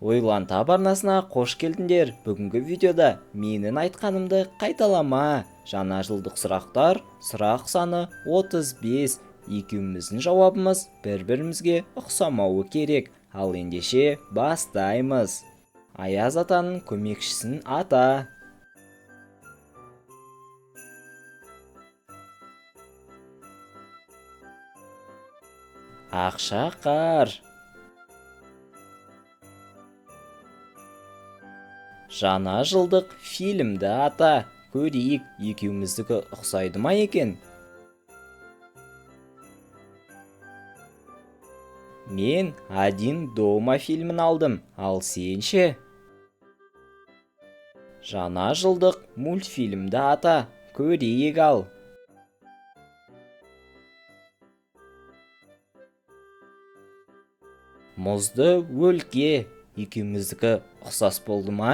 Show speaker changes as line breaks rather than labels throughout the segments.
Ойлан таб арнасына қош келдіңдер. Бүгінгі видеода менің айтқанымды қайталама. Жаңа жылдық сұрақтар, сұрақ саны 35. Екеуміздің жауабымыз бір-бірімізге ұқсамауы керек. Ал ендеше бастаймыз. Аяз атаның көмекшісін ата. Ақшақар. Жаңа жылдық фильмді ата. Көрейік, екеуміздікі ұқсайды ма екен? Мен «Один дома» фильмін алдым, ал сен ше? Жаңа жылдық мультфильмді ата. Көрейік ал. Мұзды өлке. Екеуміздікі ұқсас болды ма?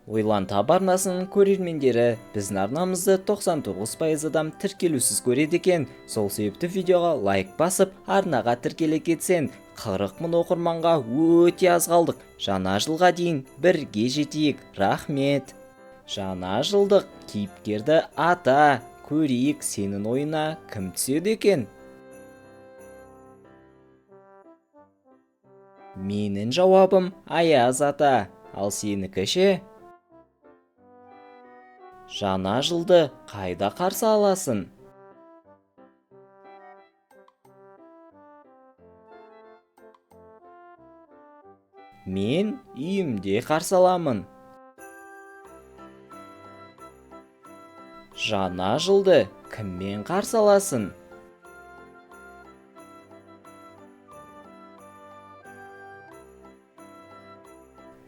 Ойлан таб арнасының көрермендері біздің арнамызды 99% адам тіркелусіз көреді екен. Сол себепті видеоға лайк басып, арнаға тіркеле кетсен. 40 мың оқырманға өте аз қалдық. Жаңа жылға дейін бірге жетейік. Рахмет. Жаңа жылдық кейіпкерді ата. Көрейік, сенің ойына кім түседі екен? Менің жауабым Аяз ата. Ал сенікі ше? Жаңа жылды қайда қарсы аласың? Мен үйімде қарсы аламын. Жаңа жылды кіммен қарсы аласың?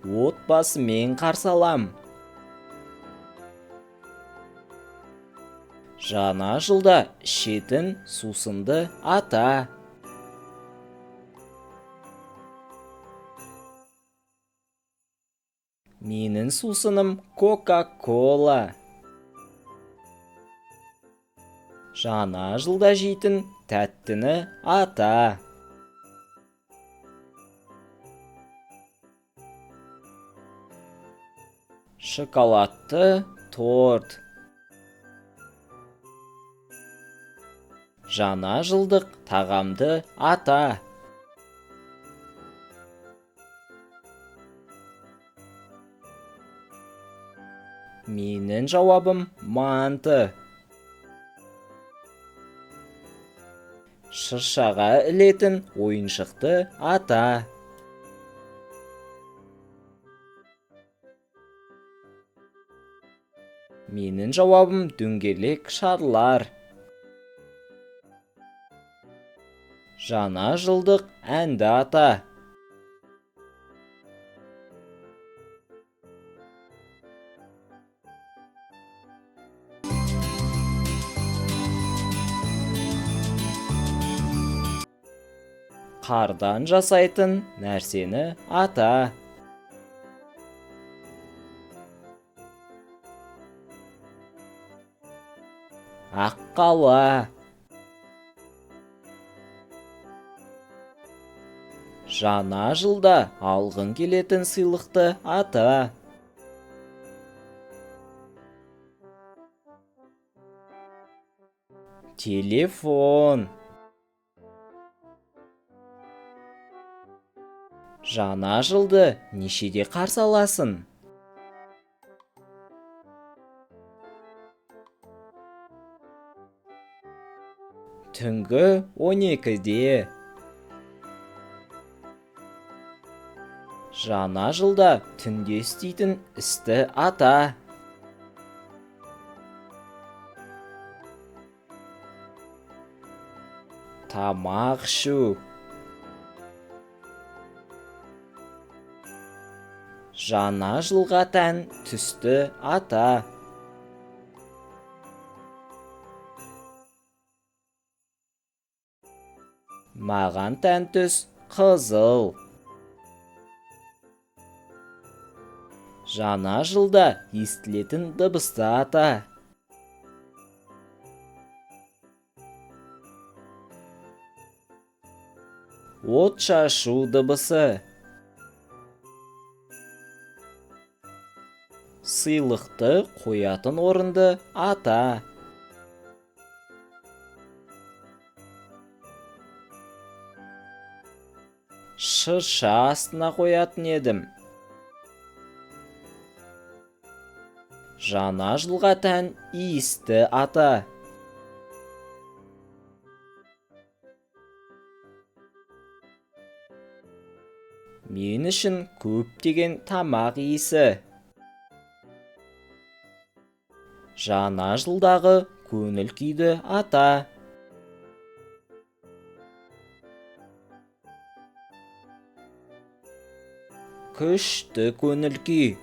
Отбасымен қарсы алам. Жаңа жылда ішетін сусынды ата. Менің сусыным Кока-кола. Жаңа жылда жейтін тәттіні ата. Шоколадты торт. Жаңа жылдық тағамды ата. Менің жауабым манты. Шыршаға ілетін ойыншықты ата. Менің жауабым дөңгелек шарлар. Жаңа жылдық әнді ата. Қардан жасайтын нәрсені ата. Аққала. Жаңа жылда алғың келетін сыйлықты ата. Телефон. Жаңа жылды нешеде қарсы аласың? Түнгі 12-де. Жаңа жылда түнде істейтін істі ата. Тамақ ішу. Жаңа жылға тән түсті ата. Маған тән түс қызыл. Жаңа жылда естілетін дыбысты ата. От шашу дыбысы. Сыйлықты қоятын орынды ата. Шырша астына қоятын едім. Жаңа жылға тән иісті ата. Мен үшін көптеген тамақ иісі. Жаңа жылдағы көңіл күйді ата. Күшті көңіл күй.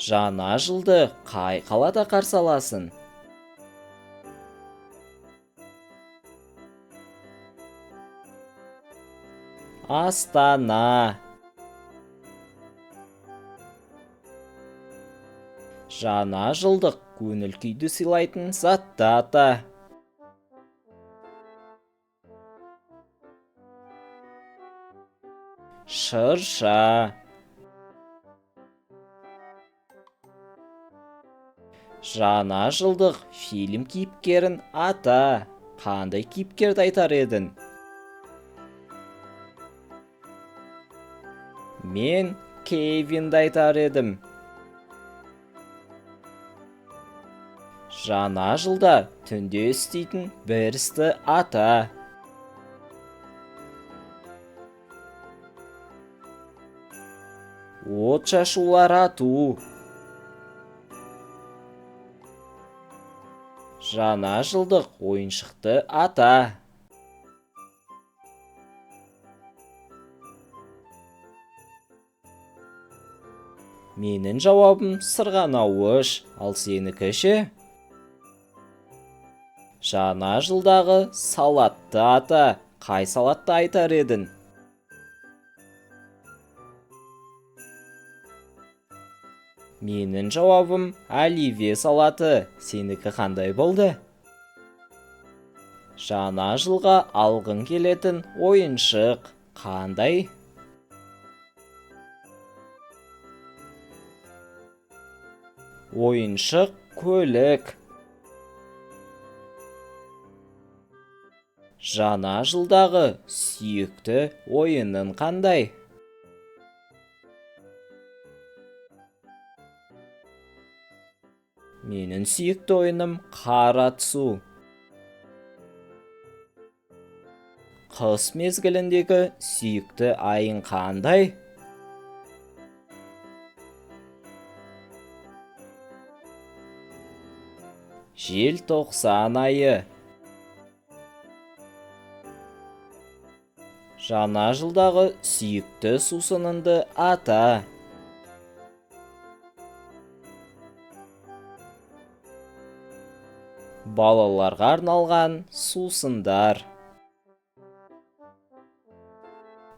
Жаңа жылды қай қалада қарсы аласың? Астана. Жаңа жылдық көңіл күйді сыйлайтын затты ата. Шырша. Жаңа жылдық фильм кейіпкерін ата. Қандай кейіпкерді айтар едің? Мен Кевинді айтар едім. Жаңа жылда түнде істейтін бір істі ата. От шашулар ату. Жаңа жылдық ойыншықты ата. Менің жауабым сырғанауыш, ал сенікі ше? Жаңа жылдағы салатты ата. Қай салатты айтар едің? Менің жауабым оливье салаты. Сенікі қандай болды? Жаңа жылға алғың келетін ойыншық қандай? Ойыншық көлік. Жаңа жылдағы сүйікті ойының қандай? Менің сүйікті ойыным қар атысу. Қыс мезгіліндегі сүйікті айың қандай? Желтоқсан айы. Жаңа жылдағы сүйікті сусыныңды ата. Балаларға арналған сусындар.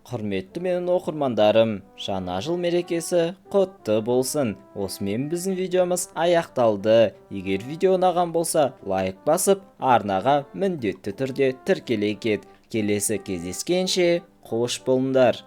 Құрметті менің оқырмандарым, жаңа жыл мерекесі құтты болсын. Осымен біздің видеомыз аяқталды. Егер видео ұнаған болса, лайк басып, арнаға міндетті түрде тіркеле кет. Келесі кездескенше қош болыңдар.